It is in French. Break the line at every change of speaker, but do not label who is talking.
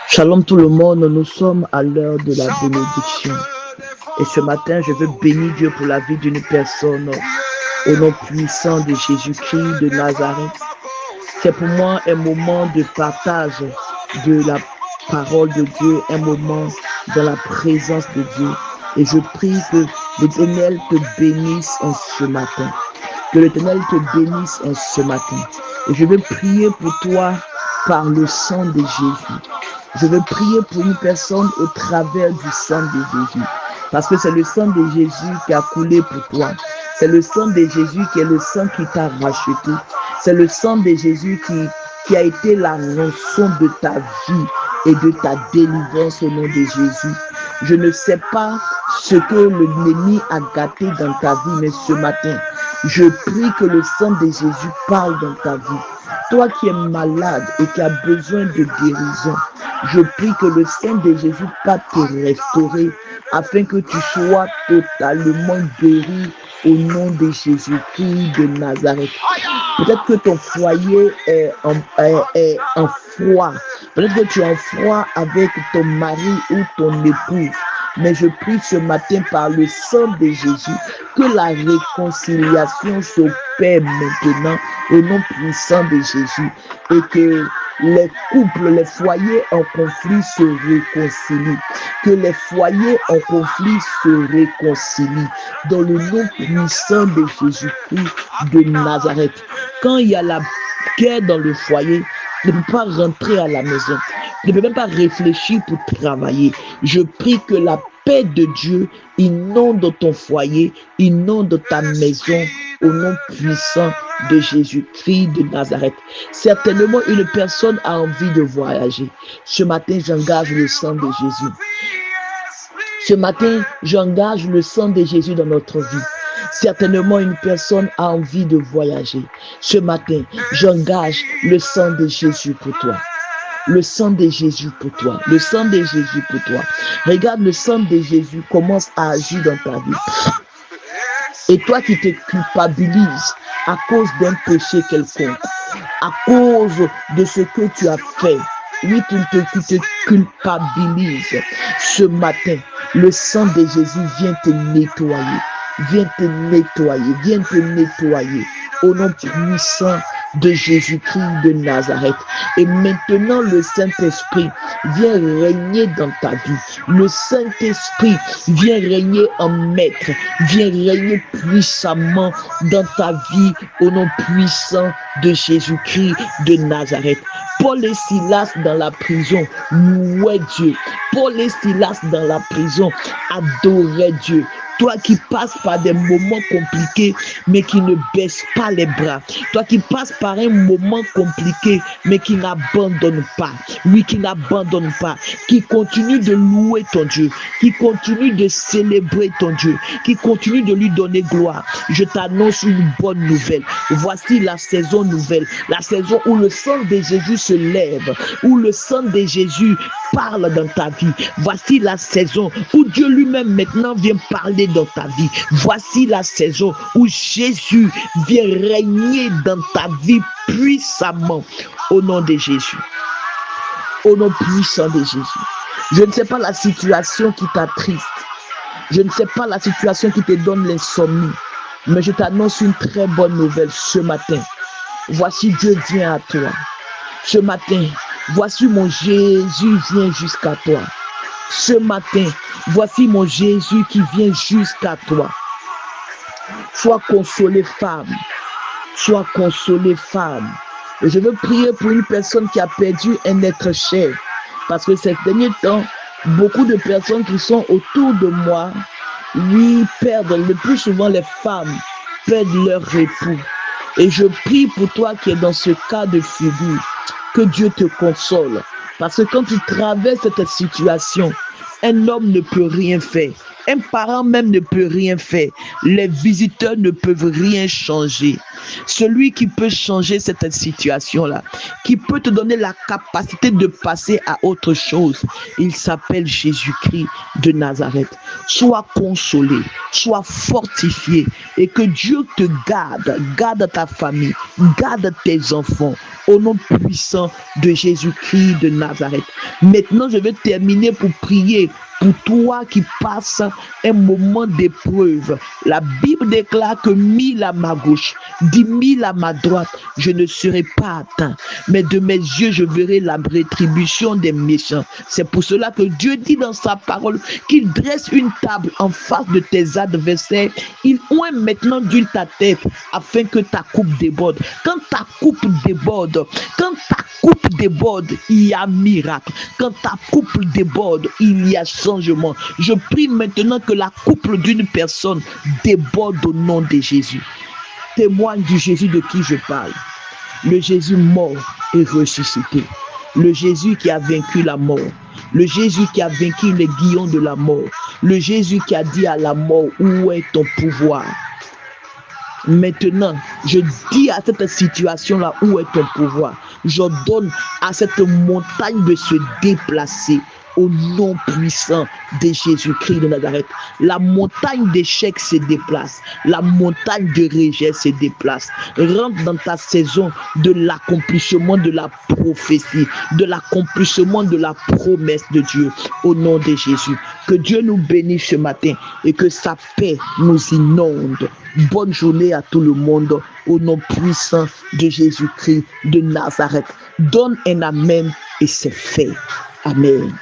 Shalom tout le monde, nous sommes à l'heure de la bénédiction. Et ce matin, je veux bénir Dieu pour la vie d'une personne au nom puissant de Jésus-Christ de Nazareth. C'est pour moi un moment de partage de la parole de Dieu, un moment dans la présence de Dieu. Et je prie que l'Éternel te bénisse en ce matin. Que l'Éternel te bénisse en ce matin. Et je veux prier pour toi par le sang de Jésus. Je veux prier pour une personne au travers du sang de Jésus. Parce que c'est le sang de Jésus qui a coulé pour toi. C'est le sang de Jésus qui est le sang qui t'a racheté. C'est le sang de Jésus qui a été la rançon de ta vie et de ta délivrance au nom de Jésus. Je ne sais pas ce que l'ennemi a gâté dans ta vie, mais ce matin, je prie que le sang de Jésus parle dans ta vie. Toi qui es malade et qui as besoin de guérison, je prie que le sang de Jésus va te restaurer afin que tu sois totalement guéri au nom de Jésus-Christ de Nazareth. Peut-être que ton foyer est en froid. Peut-être que tu es en froid avec ton mari ou ton épouse. Mais je prie ce matin par le sang de Jésus que la réconciliation s'opère maintenant au nom puissant de Jésus et que les couples, les foyers en conflit se réconcilient. Que les foyers en conflit se réconcilient dans le nom puissant de Jésus-Christ de Nazareth. Quand il y a la guerre dans le foyer, ne peut pas rentrer à la maison, ne peut même pas réfléchir pour travailler. Je prie que la paix de Dieu inonde ton foyer, inonde ta maison au nom puissant de Jésus-Christ de Nazareth. Certainement, une personne a envie de voyager. Ce matin, j'engage le sang de Jésus. Ce matin, j'engage le sang de Jésus dans notre vie. Certainement, une personne a envie de voyager. Ce matin, j'engage le sang de Jésus pour toi. Le sang de Jésus pour toi. Le sang de Jésus pour toi. Regarde, le sang de Jésus commence à agir dans ta vie. Et toi qui te culpabilises à cause d'un péché quelconque, à cause de ce que tu as fait, oui, tu te culpabilises. Ce matin, le sang de Jésus vient te nettoyer. Viens te nettoyer, viens te nettoyer au nom puissant de Jésus-Christ de Nazareth. Et maintenant, le Saint-Esprit vient régner dans ta vie. Le Saint-Esprit vient régner en maître, vient régner puissamment dans ta vie au nom puissant de Jésus-Christ de Nazareth. Paul et Silas dans la prison louaient Dieu. Paul et Silas dans la prison adoraient Dieu. Toi qui passes par des moments compliqués, mais qui ne baisse pas les bras. Toi qui passes par un moment compliqué, mais qui n'abandonne pas. Oui, qui n'abandonne pas. Qui continue de louer ton Dieu. Qui continue de célébrer ton Dieu. Qui continue de lui donner gloire. Je t'annonce une bonne nouvelle. Voici la saison nouvelle. La saison où le sang de Jésus se lève. Où le sang de Jésus parle dans ta vie. Voici la saison où Dieu lui-même maintenant vient parler dans ta vie. Voici la saison où Jésus vient régner dans ta vie puissamment au nom de Jésus. Au nom puissant de Jésus. Je ne sais pas la situation qui t'attriste. Je ne sais pas la situation qui te donne l'insomnie. Mais je t'annonce une très bonne nouvelle ce matin. Voici Dieu vient à toi. Ce matin, voici mon Jésus vient jusqu'à toi. Ce matin, voici mon Jésus qui vient jusqu'à toi. Sois consolée, femme. Sois consolée, femme. Et je veux prier pour une personne qui a perdu un être cher. Parce que ces derniers temps, beaucoup de personnes qui sont autour de moi, oui, perdent. Le plus souvent, les femmes perdent leur époux. Et je prie pour toi qui es dans ce cas de figure, que Dieu te console. Parce que quand tu traverses cette situation, un homme ne peut rien faire. Un parent même ne peut rien faire. Les visiteurs ne peuvent rien changer. Celui qui peut changer cette situation-là, qui peut te donner la capacité de passer à autre chose, il s'appelle Jésus-Christ de Nazareth. Sois consolé, sois fortifié et que Dieu te garde, garde ta famille, garde tes enfants au nom puissant de Jésus-Christ de Nazareth. Maintenant, je vais terminer pour prier pour toi qui passes un moment d'épreuve. La Bible déclare que 1000 à ma gauche, 10 000 à ma droite, je ne serai pas atteint. Mais de mes yeux, je verrai la rétribution des méchants. C'est pour cela que Dieu dit dans sa parole qu'il dresse une table en face de tes adversaires. Il oint maintenant d'huile ta tête afin que ta coupe déborde. Quand ta coupe déborde, il y a miracle. Quand ta coupe déborde, il y a changement. Je prie maintenant que la coupe d'une personne déborde au nom de Jésus. Témoigne du Jésus de qui je parle. Le Jésus mort et ressuscité. Le Jésus qui a vaincu la mort. Le Jésus qui a vaincu les guillons de la mort. Le Jésus qui a dit à la mort, où est ton pouvoir? Maintenant, je dis à cette situation-là, où est ton pouvoir? J'ordonne à cette montagne de se déplacer au nom puissant de Jésus-Christ de Nazareth. La montagne d'échec se déplace. La montagne de rejet se déplace. Rentre dans ta saison de l'accomplissement de la prophétie, de l'accomplissement de la promesse de Dieu au nom de Jésus. Que Dieu nous bénisse ce matin et que sa paix nous inonde. Bonne journée à tout le monde au nom puissant de Jésus-Christ de Nazareth. Donne un amen et c'est fait. Amen.